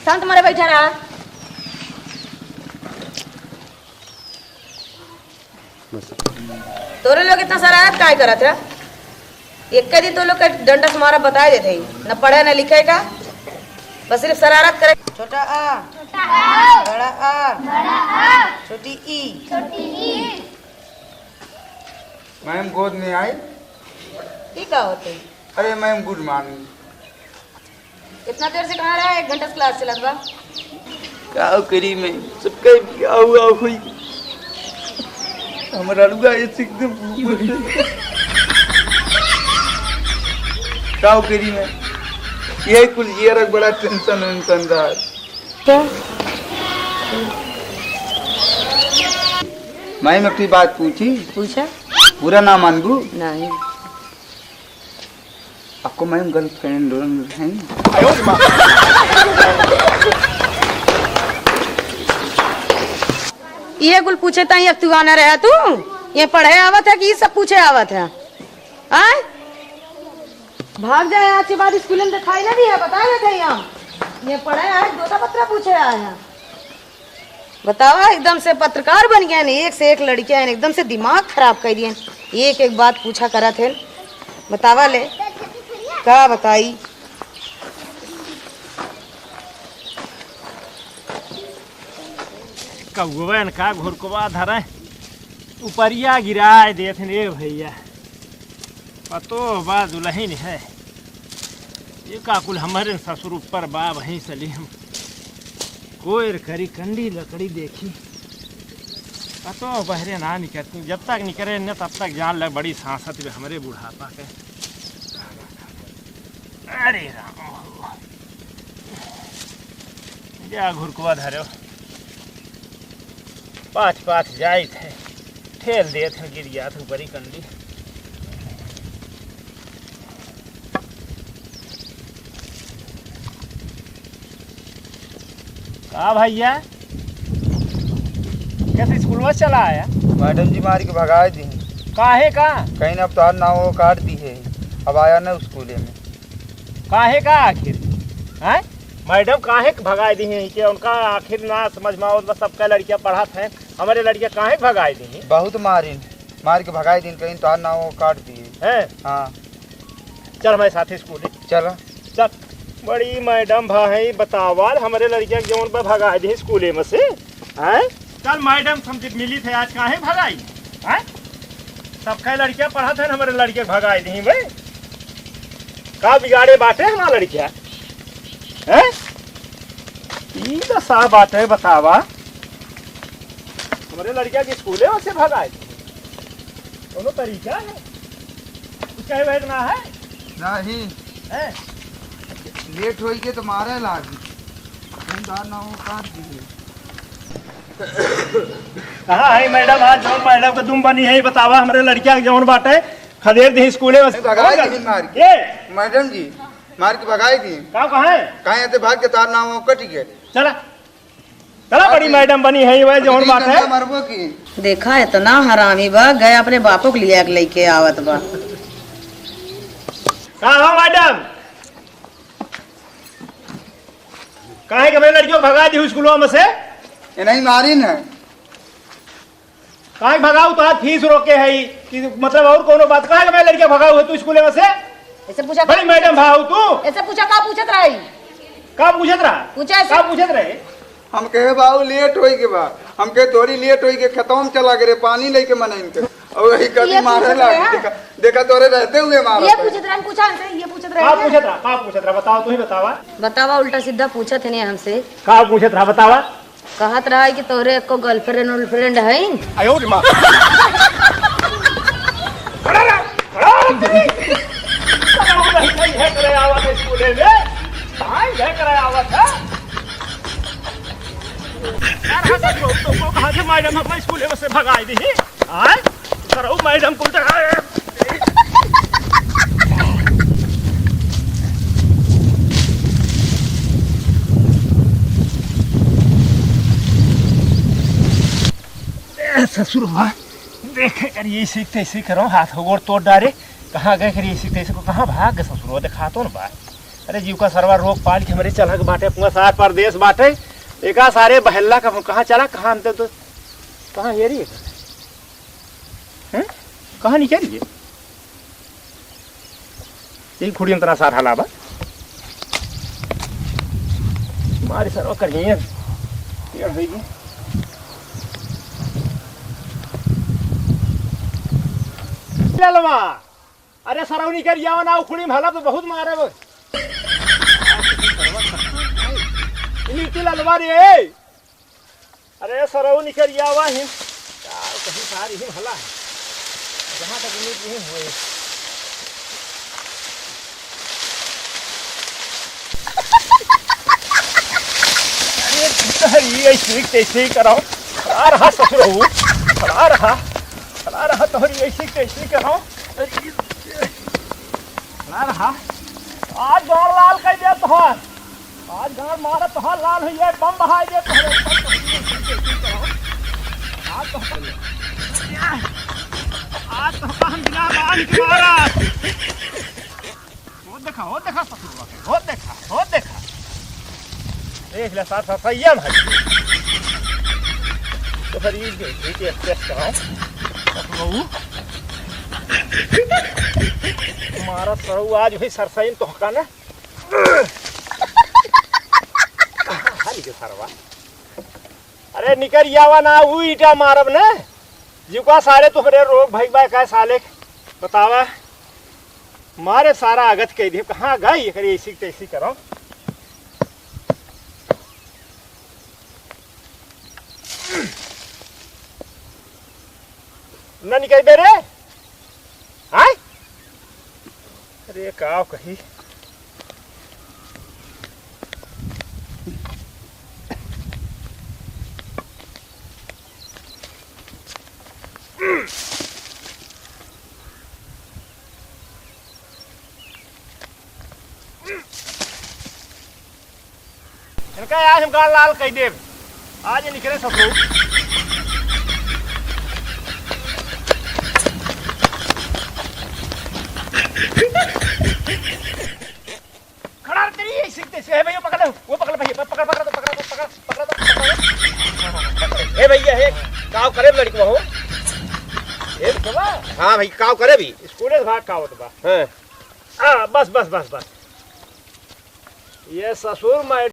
शांत मारे बैठा रहा। तोरे लोग इतना शरारत काय करत है? एक दिन तो लोग का डंडा से मारा बता देते न पढ़े न लिखे का, बस सिर्फ शरारत करे। छोटा आ बड़ा आ छोटी ई। मैम गोद में आई। ठीक का होते? अरे मैम गुड मॉर्निंग। इतना देर से कहाँ रहा? 1 घंटा से क्लास चलत बा। क्या करी मैं सबके क्या हुआ हुई हमारा लुगा ये एकदम क्या करी मैं ये कुल ये रख बड़ा टेंशन रहा। क्या? मैम अपनी बात पूछा? बुरा ना मानगू। नहीं। आपको मैम गर्लफ्रेंड है? ये कुल पूछे ताई अब तू आना रहा तू? ये पढ़े आवत है कि ये सब पूछे आवत है? आए? भाग जाए आज के बाद स्कूल में दिखाई ना दिया, बता रहे थे यहाँ। ये पढ़े आए, 2 पत्र पूछे आए हैं। बतावा एकदम से पत्रकार बन गया ने, एक से एक लड़कियां एकदम से दिमाग खराब कर दिए। एक एक बात पूछा करा थे। बतावा ले क्या बताई? कौवन का घुरकवा धरे ऊपरिया गिराए देते रे भैया। पतो बा दुल्हन है ये काकुल हमारे ससुर ऊपर बा वहीं सली हम कोयर करी कंडी लकड़ी देखी पतो बहरे ना निकलती। जब तक निकले न तब तक जान लग बड़ी सांसत में हमारे बुढ़ापा के। अरे राम क्या घुरकवा धरे पाँच पाँच जाए थे ठेल दे थे गिर गया था ऊपरी कंडी। कहा भैया कैसे स्कूल में चला आया? मैडम जी मार के भगा दी। काहे का? कहीं ना अब तो ना वो काट दी है। अब आया ना स्कूल में। काहे का आखिर हैं? मैडम काहे भगाए दी हैं कि उनका आखिर ना समझ में आओ? सबका लड़कियां पढ़त हैं, हमारे लड़कियां काहे भगाए दी हैं? बहुत मार के भगाए दिन कहीं तो ना वो काट दिए हैं। हाँ चल हमारे साथ स्कूल चलो चल। बड़ी मैडम भाई बतावाल हमारे लड़कियां क्यों पर भगाए दी स्कूले में से हैं? चल मैडम समझ मिली थे आज काहे भगाई हैं? सबका लड़कियां पढ़त हैं, हमारे लड़के भगाए दी भाई। का बिगाड़े बाटे हमारा लड़कियां हैं? ये तो साफ बात है बतावा हमारे लड़कियां के स्कूले से भगाए दोनों तरीका है। कहे बैठ ना है नहीं है? लेट हो के तो मारे लागी ना वो काट दिए। कहाँ है मैडम? आज जौन मैडम का तुम बनी है बतावा हमारे लड़कियां जौन बाटे खदेड़ दी स्कूले में भगाई दी मार के। मैडम जी मार के भगाई दी। कहाँ आते भाग के तार ना वो कट गए। चला चला बड़ी मैडम बनी है वह जौन बात है। मरबो की देखा इतना हरामी बा गए अपने बापों के लिए लेके आवत बा। कहाँ मैडम? कहाँ है कि मेरी लड़कियों को भगा दी स्कूलों में से? ये नहीं मारी न कहाँ भगाऊ तो आज फीस रोके है कि मतलब और कोनो बात कहाँ कि मैं लड़कियां भगाऊ है तू स्कूल में से? ऐसे पूछा बड़ी मैडम भाऊ तू ऐसे पूछा का पूछत रही? का पूछत रहा? पूछा ऐसे का पूछत रहे? हम कहे बाबू लेट होई के बा हम कहे तोरी लेट होई के खतम चला करे पानी लेके मनाइन के और वही कभी मारे लाग देखा तोरे रहते हुए मारा। ये पूछत रहा पूछा हमसे ये पूछत का पूछत रहा? का पूछत रहा बताओ तू ही बतावा। बतावा उल्टा सीधा पूछत है हमसे। का पूछत रहा बतावा? कहत रहा है कि तोरे को गर्लफ्रेंड है। आयो रे मां खड़ा रहा है करे आवत है स्कूले में हां है करे आवत है यार हंस तो कहां से मैडम अपने स्कूले में से भगाई दी हां करो मैडम को ससुर देखे कर ये सीखते ऐसे करो हाथ गोड़ तोड़ डारे कहाँ गए कर ये सीखते ऐसे को कहाँ भाग गए ससुर देखा तो ना बात अरे जीव का सरवा रोक पाल के हमारे चला के बाटे पुआ सार परदेश बाटे एका सारे बहल्ला का कहाँ चला कहाँ हमते तो कहाँ ये रही है कहाँ नहीं चलिए यही खुड़ी अंतरा सार हलावा मारे सरवा करिए पेड़ होगी ललवा अरे सरवनी कर जाओ ना उखड़ी में हला तो बहुत मारे वो नीति ललवा रे अरे सरवनी कर जावा हिम यार कहीं सारी हिम हला है जहाँ तक उम्मीद नहीं हुए अरे ये ठीक कैसे कराओ आ रहा ससुर हूँ आ रहा तोहरी ऐसी कैसी करो रहा आज गाँव लाल कर दे तोहर आज गाँव मारा तोहर लाल हुई है बम बहाई दे आज तो हम बिना बाल के मारा वो देखा ससुर वो देखा देख ले साथ साथ ये भाई तो फिर ये टेस्ट कराओ मारा सरऊ आज भाई सरसाइन तो हका ना खाली के सरवा अरे निकर यावा ना वो ईटा मारब ना जीव का सारे तुहरे रोग भाई बाय का साले बतावा मारे सारा आगत कह दे कहाँ गई करे ऐसी तैसी करो ना निकल दे रे हाय अरे काव कही इनका आज हम गाल लाल कह दे आज निकले ससुर खड़ा तेरी ऐसे से है भैया पकड़ वो पकड़ भैया पकड़ ए भैया है काव करे लड़की हो ए चला हां भाई काव करे भी स्कूल से भाग काव तो बा हां बस ये ससुर मैं